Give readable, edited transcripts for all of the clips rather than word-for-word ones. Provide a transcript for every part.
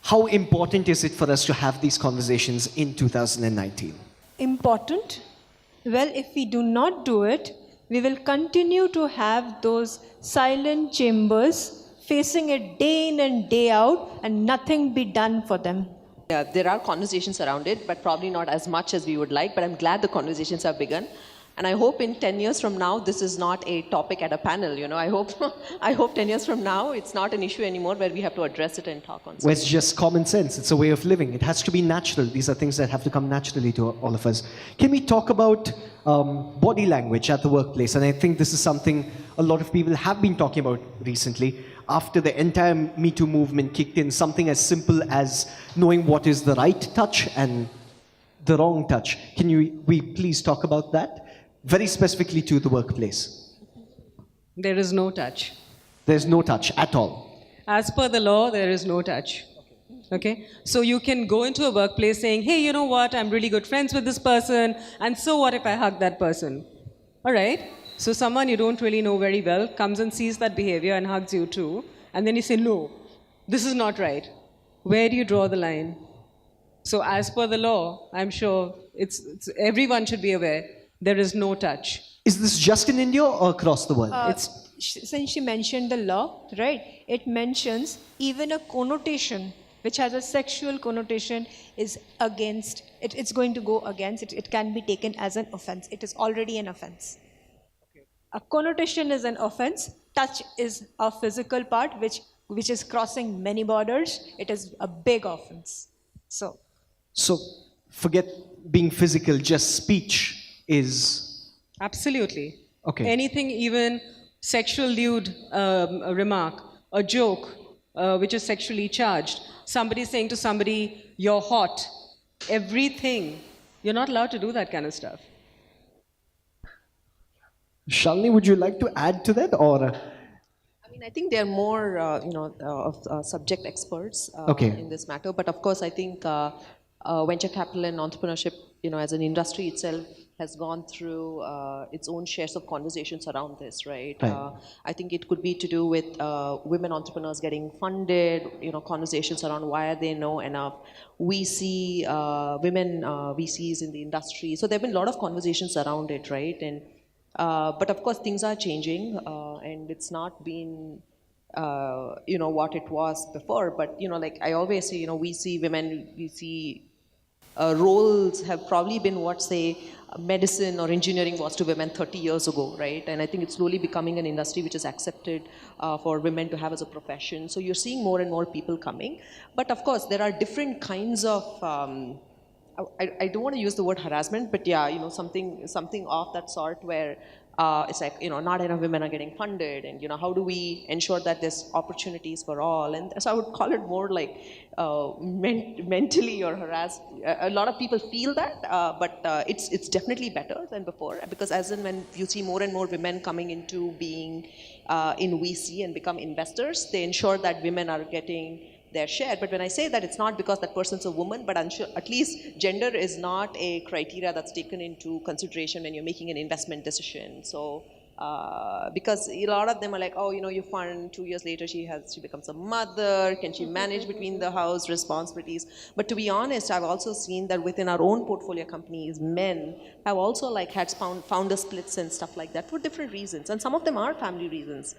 How important is it for us to have these conversations in 2019? Important? Well, if we do not do it, we will continue to have those silent chambers facing it day in and day out and nothing be done for them. Yeah, there are conversations around it, but probably not as much as we would like. But I'm glad the conversations have begun. And I hope in 10 years from now, this is not a topic at a panel. I hope, I hope 10 years from now, it's not an issue anymore where we have to address it and talk on. Where it's just common sense. It's a way of living. It has to be natural. These are things that have to come naturally to all of us. Can we talk about body language at the workplace? And I think this is something a lot of people have been talking about recently. After the entire Me Too movement kicked in, something as simple as knowing what is the right touch and the wrong touch. Can we please talk about that? Very specifically to the workplace. There is no touch. There's no touch at all. As per the law, there is no touch. Okay? So you can go into a workplace saying, hey, you know what, I'm really good friends with this person, and so what if I hug that person? All right? So someone you don't really know very well comes and sees that behavior and hugs you too, and then you say, no, this is not right. Where do you draw the line? So as per the law, I'm sure everyone should be aware, there is no touch. Is this just in India or across the world? Since she mentioned the law, right, it mentions even a connotation which has a sexual connotation is against, it's going to go against, it can be taken as an offense. It is already an offense. Okay. A connotation is an offense. Touch is a physical part which is crossing many borders. It is a big offense. So forget being physical, just speech is... Absolutely. Okay. Anything, even sexual lewd a remark, a joke which is sexually charged, somebody saying to somebody, you're hot, everything. You're not allowed to do that kind of stuff. Shalini, would you like to add to that, or... I think they're more, subject experts in this matter. But of course, I think venture capital and entrepreneurship, as an industry itself, has gone through its own shares of conversations around this, right? I think it could be to do with women entrepreneurs getting funded, conversations around why are they not enough. We see women VCs in the industry. So there have been a lot of conversations around it, right? And but of course, things are changing, and it's not been, what it was before. But, like I always say, we see women, we see roles have probably been what, say, medicine or engineering was to women 30 years ago, right? And I think it's slowly becoming an industry which is accepted for women to have as a profession. So you're seeing more and more people coming. But of course, there are different kinds of, I don't want to use the word harassment, but yeah, something of that sort where it's like, not enough women are getting funded, and how do we ensure that there's opportunities for all? And so I would call it more like mentally or harassed. A lot of people feel that, but it's definitely better than before, because as in when you see more and more women coming into being in VC and become investors, they ensure that women are getting their share. But when I say that, it's not because that person's a woman, but at least gender is not a criteria that's taken into consideration when you're making an investment decision. So because a lot of them are like, oh, you fund, 2 years later she becomes a mother, can she manage between the house responsibilities? But to be honest, I've also seen that within our own portfolio companies, men have also had founder splits and stuff like that for different reasons, and some of them are family reasons.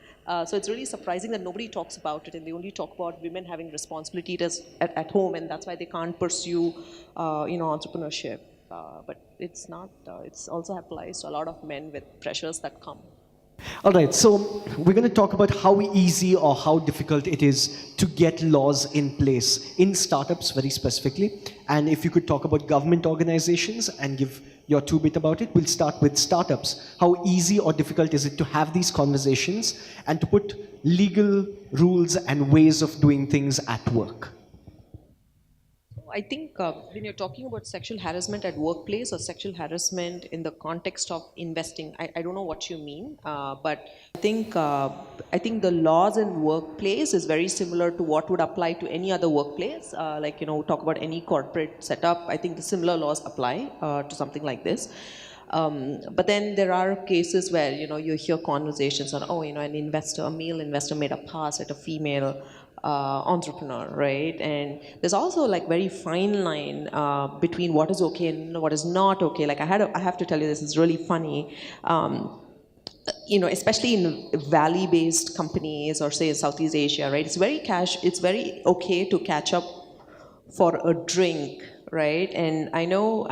So it's really surprising that nobody talks about it, and they only talk about women having responsibilities at home, and that's why they can't pursue entrepreneurship. But it's not, it's also applies to a lot of men with pressures that come. All right, so we're going to talk about how easy or how difficult it is to get laws in place in startups very specifically. And if you could talk about government organizations and give your 2 bit about it, we'll start with startups. How easy or difficult is it to have these conversations and to put legal rules and ways of doing things at work? I think when you're talking about sexual harassment at workplace or sexual harassment in the context of investing, I don't know what you mean, but I think the laws in workplace is very similar to what would apply to any other workplace. Talk about any corporate setup. I think the similar laws apply to something like this. But then there are cases where you hear conversations on, an investor, a male investor made a pass at a female entrepreneur, right? And there's also like very fine line between what is okay and what is not okay. Like I have to tell you, this is really funny. Especially in valley-based companies or say in Southeast Asia, right? It's very okay to catch up for a drink, right? And I know,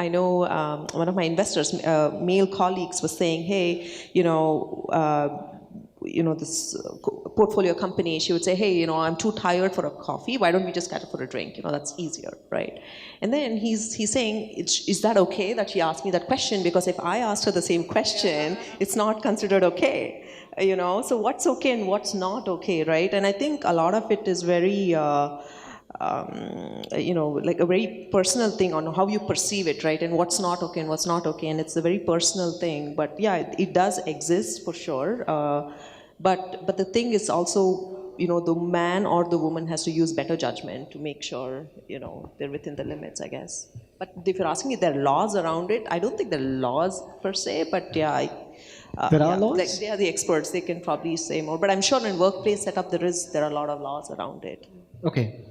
one of my investors, male colleagues, was saying, hey, this portfolio company, she would say, hey, I'm too tired for a coffee. Why don't we just catch up for a drink? That's easier, right? And then he's saying, is that okay that she asked me that question? Because if I asked her the same question, it's not considered okay. So what's okay and what's not okay, right? And I think a lot of it is very, like a very personal thing on how you perceive it, right? And what's not okay and what's not okay. And it's a very personal thing. But yeah, it does exist for sure. But the thing is also, the man or the woman has to use better judgment to make sure, they're within the limits, I guess. But if you're asking me, there are laws around it, I don't think there are laws per se, but yeah. There are laws? Like, they are the experts, they can probably say more. But I'm sure in workplace setup, there are a lot of laws around it. Okay.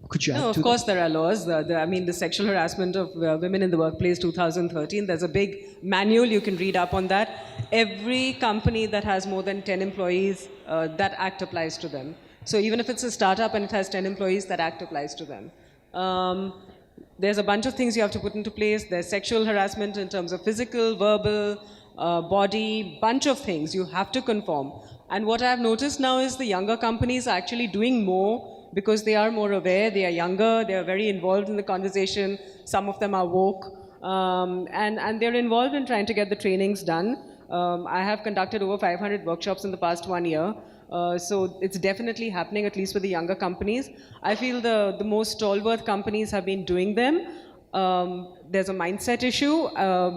Could you add No, of course there are laws. The sexual harassment of women in the workplace 2013, there's a big manual, you can read up on that. Every company that has more than 10 employees, that act applies to them. So even if it's a startup and it has 10 employees, that act applies to them. There's a bunch of things you have to put into place. There's sexual harassment in terms of physical, verbal, body, bunch of things. You have to conform. And what I've noticed now is the younger companies are actually doing more because they are more aware, they are younger, they are very involved in the conversation, some of them are woke, and they're involved in trying to get the trainings done. I have conducted over 500 workshops in the past 1 year, so it's definitely happening, at least with the younger companies. I feel the most stalwart companies have been doing them. There's a mindset issue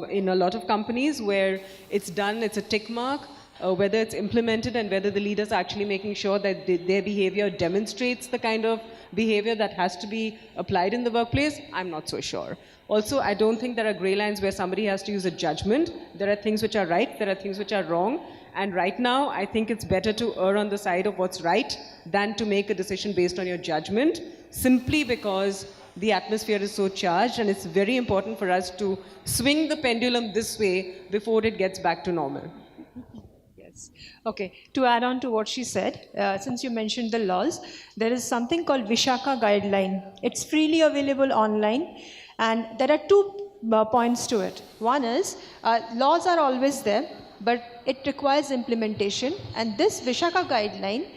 in a lot of companies where it's done, it's a tick mark. Whether it's implemented and whether the leaders are actually making sure that their behavior demonstrates the kind of behavior that has to be applied in the workplace, I'm not so sure. Also, I don't think there are gray lines where somebody has to use a judgment. There are things which are right, there are things which are wrong. And right now, I think it's better to err on the side of what's right than to make a decision based on your judgment, simply because the atmosphere is so charged, and it's very important for us to swing the pendulum this way before it gets back to normal. Okay, to add on to what she said, since you mentioned the laws, there is something called Vishaka guideline. It's freely available online, and there are two points to it. One is, laws are always there, but it requires implementation, and this Vishaka guideline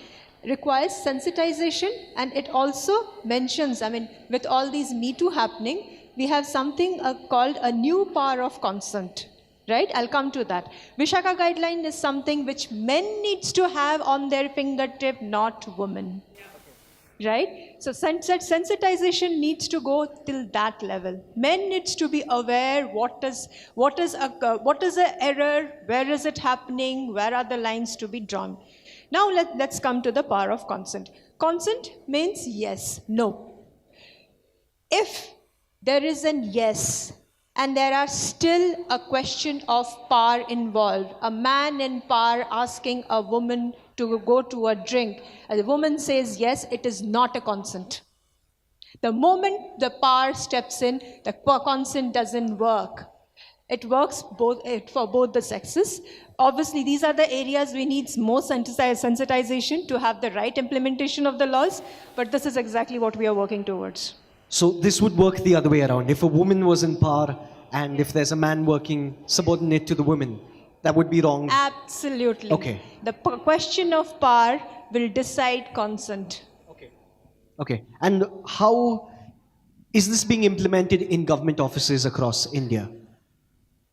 requires sensitization, and it also mentions, with all these Me Too happening, we have something called a new power of consent. Right? I'll come to that. Vishaka guideline is something which men needs to have on their fingertip, not women. Right? So sensitization needs to go till that level. Men needs to be aware what is an error, where is it happening, where are the lines to be drawn. Now let's come to the power of consent. Consent means yes, no. If there is an yes, and there are still a question of power involved. A man in power asking a woman to go to a drink. And the woman says yes, it is not a consent. The moment the power steps in, the consent doesn't work. It works for both the sexes. Obviously, these are the areas we need more sensitization to have the right implementation of the laws, but this is exactly what we are working towards. So this would work the other way around. If a woman was in power and if there's a man working subordinate to the woman, that would be wrong? Absolutely. Okay. The question of power will decide consent. Okay. And how is this being implemented in government offices across India?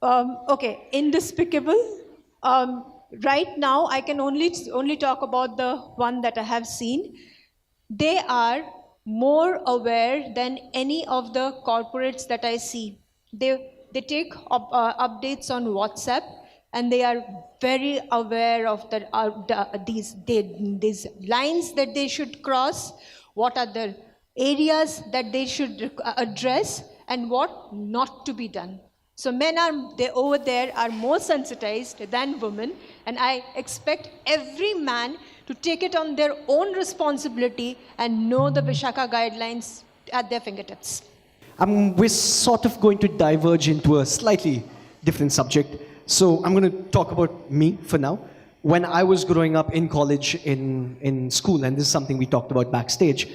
Okay, indespicable. Right now, I can only talk about the one that I have seen. They are more aware than any of the corporates that I see. They take updates on WhatsApp, and they are very aware of these lines that they should cross, what are the areas that they should address, and what not to be done. So men over there are more sensitized than women, and I expect every man to take it on their own responsibility and know the Vishaka guidelines at their fingertips. We're sort of going to diverge into a slightly different subject. So I'm going to talk about me for now. When I was growing up in college, in school, and this is something we talked about backstage,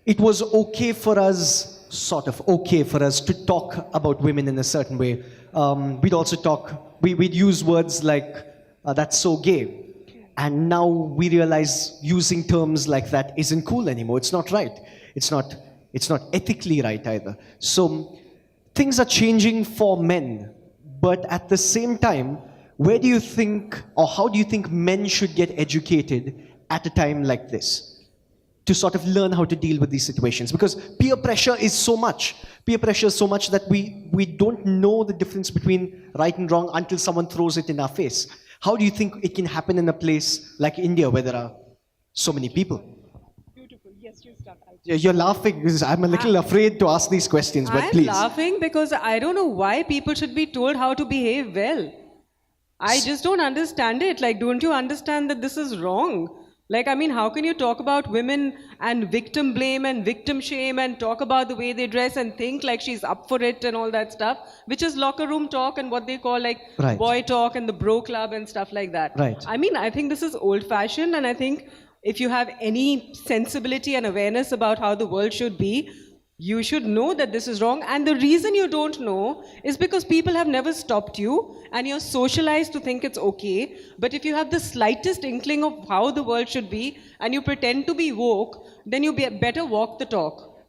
it was okay for us, sort of okay for us to talk about women in a certain way. We'd also talk, we'd use words like, that's so gay. And now we realize using terms like that isn't cool anymore. It's not right. It's not ethically right either. So things are changing for men. But at the same time, where do you think, or how do you think men should get educated at a time like this to sort of learn how to deal with these situations? Because peer pressure is so much. Peer pressure is so much that we don't know the difference between right and wrong until someone throws it in our face. How do you think it can happen in a place like India where there are so many people? Beautiful. Yes, you start. You're laughing because I'm a little afraid to ask these questions, but please. I'm laughing because I don't know why people should be told how to behave well. I just don't understand it. Like, don't you understand that this is wrong? Like, I mean, how can you talk about women and victim blame and victim shame and talk about the way they dress and think like she's up for it and all that stuff, which is locker room talk and what they call like Right. boy talk and the bro club and stuff like that. Right. I mean, I think this is old fashioned, and I think if you have any sensibility and awareness about how the world should be, you should know that this is wrong. And the reason you don't know is because people have never stopped you and you're socialized to think it's okay. But if you have the slightest inkling of how the world should be and you pretend to be woke, then you better walk the talk.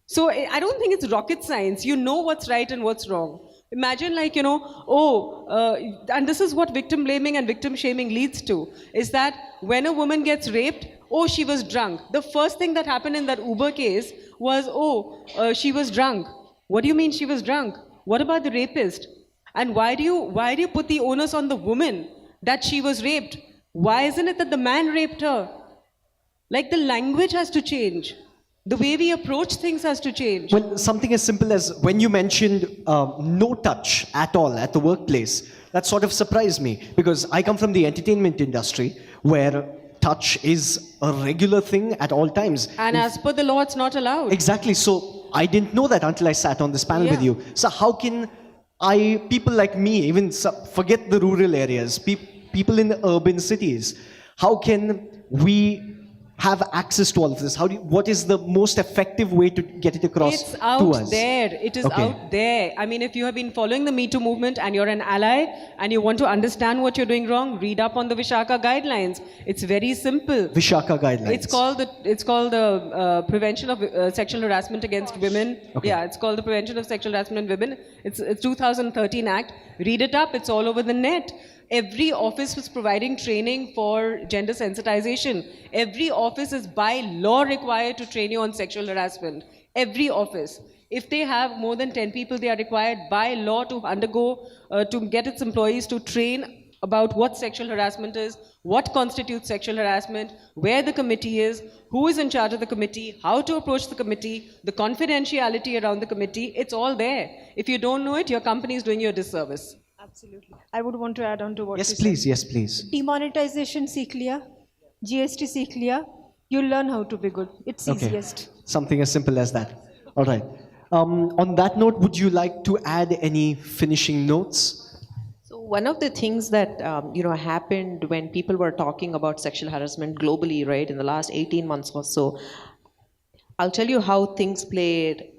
So I don't think it's rocket science. You know what's right and what's wrong. Imagine like, and this is what victim blaming and victim shaming leads to, is that when a woman gets raped, oh, she was drunk. The first thing that happened in that Uber case was, she was drunk. What do you mean she was drunk? What about the rapist? And why do you put the onus on the woman that she was raped? Why isn't it that the man raped her? Like, the language has to change. The way we approach things has to change. Well, something as simple as when you mentioned no touch at all at the workplace, that sort of surprised me because I come from the entertainment industry where touch is a regular thing at all times. And as per the law, it's not allowed. Exactly. So I didn't know that until I sat on this panel with Yeah. you. So how can people like me, even forget the rural areas, people in the urban cities, how can we have access to all of this? What is the most effective way to get it across It's to out us? there. It is Okay. out there. I mean, if you have been following the Me Too movement and you're an ally and you want to understand what you're doing wrong, read up on the Vishaka guidelines. It's very simple. Vishaka guidelines. It's called the prevention of sexual harassment against women. Okay. Yeah, it's called the prevention of sexual harassment in women. It's 2013 Act. Read it up. It's all over the net. Every office was providing training for gender sensitization. Every office is by law required to train you on sexual harassment. Every office. If they have more than 10 people, they are required by law to undergo, to get its employees to train about what sexual harassment is, what constitutes sexual harassment, where the committee is, who is in charge of the committee, how to approach the committee, the confidentiality around the committee. It's all there. If you don't know it, your company is doing you a disservice. Absolutely. I would want to add on to what Yes, you please. said. Yes, please. Demonetization seek liya, GST seek liya, you'll learn how to be good. It's easiest. Something as simple as that. All right. On that note, would you like to add any finishing notes? So one of the things that happened when people were talking about sexual harassment globally, right, in the last 18 months or so, I'll tell you how things played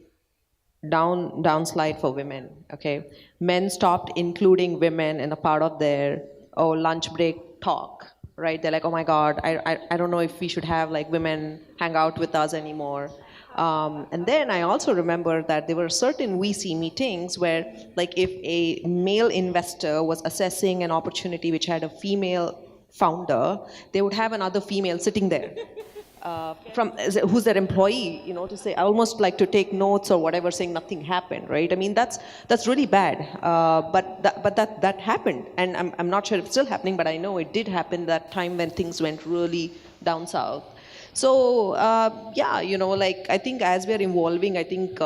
downslide for women. Okay, men stopped including women in a part of their lunch break talk. Right, they're like, oh my God, I don't know if we should have like women hang out with us anymore. And then I also remember that there were certain VC meetings where, like, if a male investor was assessing an opportunity which had a female founder, they would have another female sitting there. Who's their employee, to say, almost like to take notes or whatever, saying nothing happened, right? I mean, that's really bad. But that happened, and I'm not sure if it's still happening, but I know it did happen that time when things went really down south. So I think as we're evolving, I think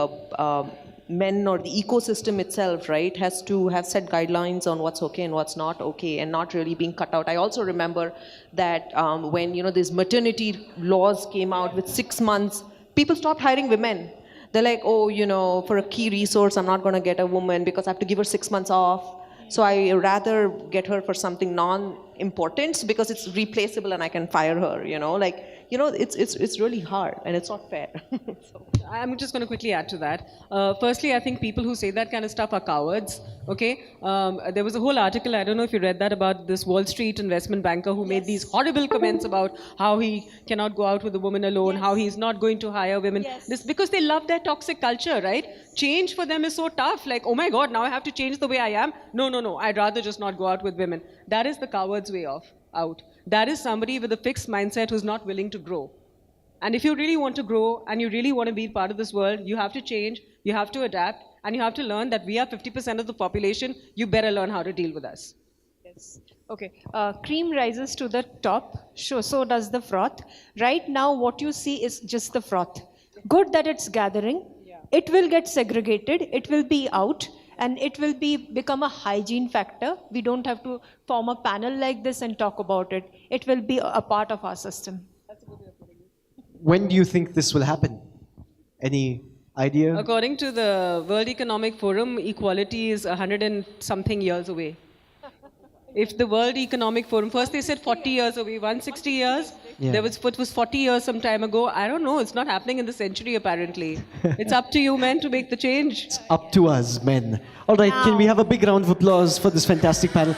men or the ecosystem itself, right, has to have set guidelines on what's okay and what's not okay, and not really being cut out. I also remember that when these maternity laws came out with 6 months, people stopped hiring women. They're like, oh, for a key resource, I'm not going to get a woman because I have to give her 6 months off. So I rather get her for something non-important because it's replaceable and I can fire her. It's really hard and it's not fair. So. I'm just going to quickly add to that. Firstly, I think people who say that kind of stuff are cowards. Okay, there was a whole article, I don't know if you read that, about this Wall Street investment banker who made these horrible comments about how he cannot go out with a woman alone, how he's not going to hire women. This because they love their toxic culture, right? Change for them is so tough. Like, oh my God, now I have to change the way I am. No. I'd rather just not go out with women. That is the coward's way out. That is somebody with a fixed mindset who's not willing to grow. And if you really want to grow and you really want to be part of this world, you have to change, you have to adapt, and you have to learn that we are 50% of the population. You better learn how to deal with us. Yes. Okay. Cream rises to the top, so does the froth. Right now, what you see is just the froth. Good that it's gathering. It will get segregated. It will be out. And it will become a hygiene factor. We don't have to form a panel like this and talk about it. It will be a part of our system. When do you think this will happen? Any idea? According to the World Economic Forum, equality is 100 and something years away. If the World Economic Forum, first they said 40 years away, 160 years. Yeah. It was 40 years some time ago. I don't know. It's not happening in the century, apparently. It's up to you, men, to make the change. It's up to us, men. All right, can we have a big round of applause for this fantastic panel?